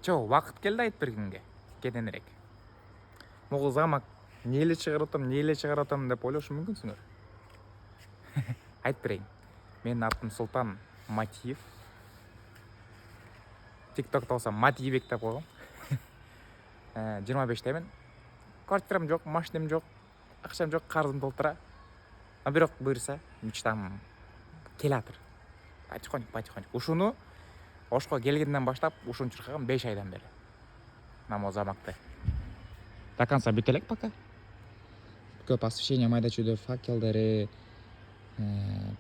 Жо, вакыт келди айтып бергенге. Кененирээк. Могу замок эмне эле чыгарып атам деп ойлошу мүмкүнсүңөр. Айтып берейин. Менин атым Султан Матиев. TikTok'та болсо Матиевек деп койгом. 25-темен. Квартирам жок, машинам жок, акчам жок, карызым толтура. А бирок буюрса, мечтам келатыр. Потихоньку. Ушуну Ошко келгенден баштап ушуну чуркагам 5 айдан бери. Намо замакты. До конца бүтө элек пока. Көп освещение майда чүйдө, факелдери,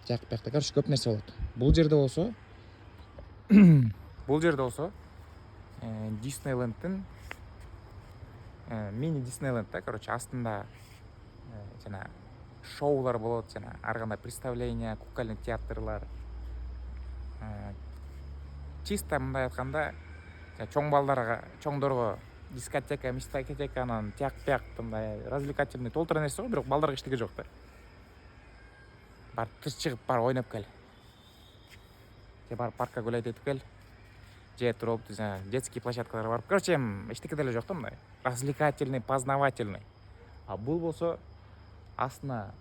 жак бакта, короче, көп нерсе болот. Бул жерде болсо Диснейлендтин мини Диснейленд да, короче, астында жана шоулар болот, жана ар кандай представление, кукольный театрлар. Чисто мындай айтканда, чоң балдарга, чоңдорго дискотека, анан тияк мындай развлекательный толтура нерсе го, бирок балдарга эчтеке жок да. Бар тыш чыгып, бар ойноп кел. Же бар паркка гулять этип кел. Же туруп, детский площадкаларга барып, короче, эчтеке деле жок да, мындай развлекательный, познавательный. А бул болсо астына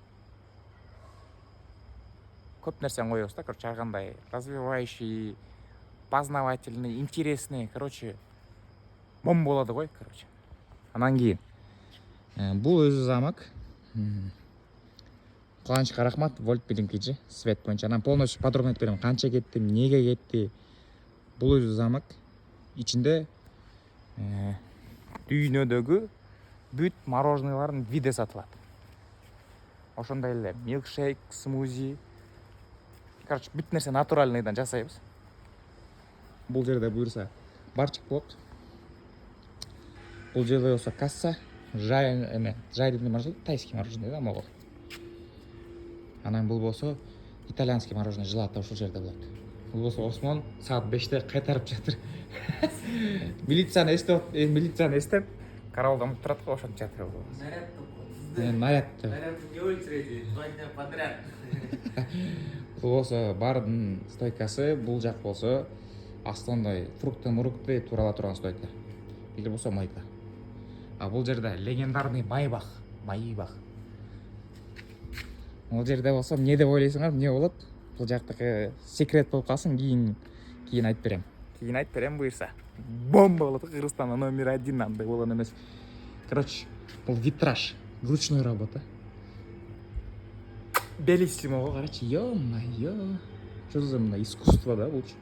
көп нерсени коебуз да, короче, ар кандай развивающий, познавательный, интересный, короче, мом болот го, короче. Анан кийин бул өзү замок. Кубанычка рахмат, Вольт билимкижи, свет боюнча. Анан полностью подробно айтып берем, канча кетти, эмнеге кетти. Бул өзү замок. Ичинде дүйнөдөгү бүт мороженыйлардын види сатылат. Ошондой эле милкшейк, смузи. Короче, бүт нерсе натуральныйдан жасайбыз. Бул жерде буюрса барчык болот. Бул жерде болсо касса, жайдын мороженое, тайский мороженое да, могу. Анан бул болсо итальянский мороженое, желато ушул жерде болот. Бул болсо Осмон саат 5-те кайтарып жатыр. Милицияны эстеп, караулдан турат го, ошентип жатыр. Наряд. Не очереди, 2 дня подряд. Бул болсо бардын стойкасы, бул жак болсо астында фрукты турала турган стойка. Бир болсо майка. А бул жерде легендарный Майбах. Бул жерде болсо эмне деп ойлойсуңар, эмне болот? Бул жактыкы секрет болуп калсын, кийин айтып берем. Буюрса. Бомба болот, Кыргызстанда номер 1 андай болгон эмес. Короче, бул витраж, ручной работа. Белиссимо, короче, ё-моё. Что за искусство, да, лучше.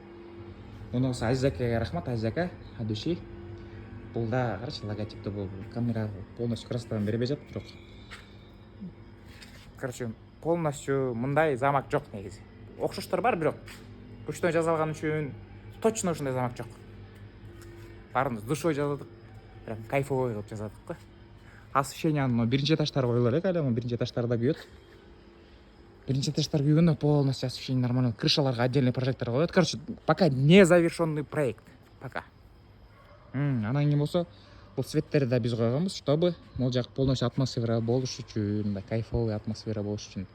Мунусу Азизакеге рахмат, Азизака, от души. Бул да, короче, логотипти бул камера полностью красотадан бербей жатып бирок. Короче, полностью мындай замок жок негизи. Окшоштор бар, бирок ручной жасалган үчүн точно ушундай замок жок. Барын с душой жасадык. Прям кайфовой кылып жасадык го. Освещениянын биринчи этаждары коюлар элек, эле биринчи этаждарда күйөт. Биринчи этаждар күйгөндө полностью освещение нормально, крышаларга отдельный прожектор коет. Короче, пока не завершенный проект. Пока. Анан кийин болсо, бул светтерди да биз койгонбуз, чтобы могул жак полностью атмосфера болуш үчүн, мындай кайфовый атмосфера болуш үчүн.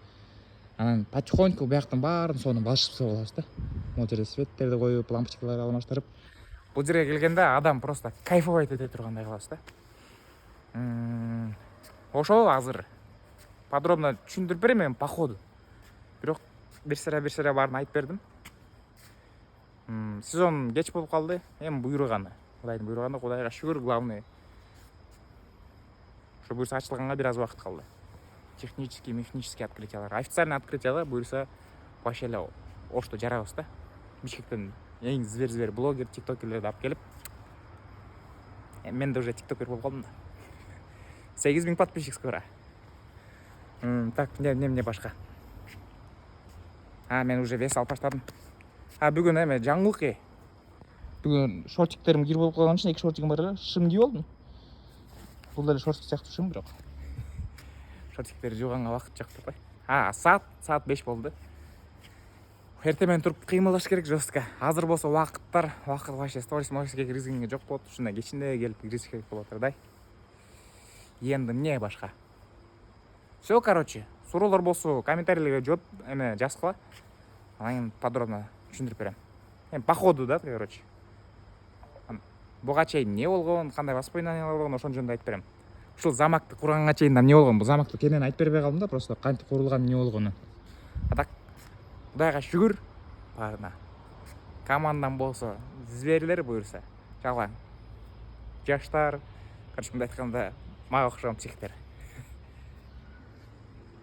Анан потихоньку бияктын баарын сонун волшебство кылабыз да. Могул жерде светтерди коюп, лампочкаларды алмаштырып. Бул жерге келгенде адам просто кайфовать эте тургандай кылабыз да. Ошол азыр подробно түшүндүрүп берем мен по ходу. Бирок бир сыра баарын айтып бердим. Сезон кеч болуп калды. Эми буйруганы. Кудайдын буйруганы, Кудайга шүгүр, главный. Ошо буйруса ачылганга бир аз убакыт калды. Технический, механический открытиялар. Официальный открытиялар буйруса вообще эле Ошто жарабыз да. Бишкектен эң звер блогер, тиктокерлерди алып келип. Мен да уже тиктокер болуп калдым да. 8000 подписчик скоро. Так, эмне башка? Мен уже вес алып баштадым. Бүгүн эме жаңылык. Бүгүн шортиктерим кир болуп калган үчүн 2 шортигим бар эле. Шым кийип болдум. Бул деле шортик сыяктуу шым бирок. Шортиктерди жууганга вакыт жок деп кой. Саат 5 болду. Эртемен туруп кыймылдаш керек жестко. Азыр болсо вакыт вообще сториске киргизгенге жок болот. Ушундай кечинде келип киргизиш керек болот да. Енді эмне башка? Все, короче, суроолор болсо комментарийлерге жооп жазгыла. Анан подробно түшүндүрүп берем. По ходу да, короче. буга чейин эмне болгон, кандай воспоминаниялар болгон, ошон жөнүндө айтып берем. Ушул замакты курганга чейин да эмне болгон, бул замакты кенен айтып бербей калдым да, просто кантип курулган, эмне болгону. А так Кудайга шүгүр баарына. Командам болсо жиберилер буюрса. Жалаң. Жаштар, короче, мындай айтканда, мага окшогон психтер.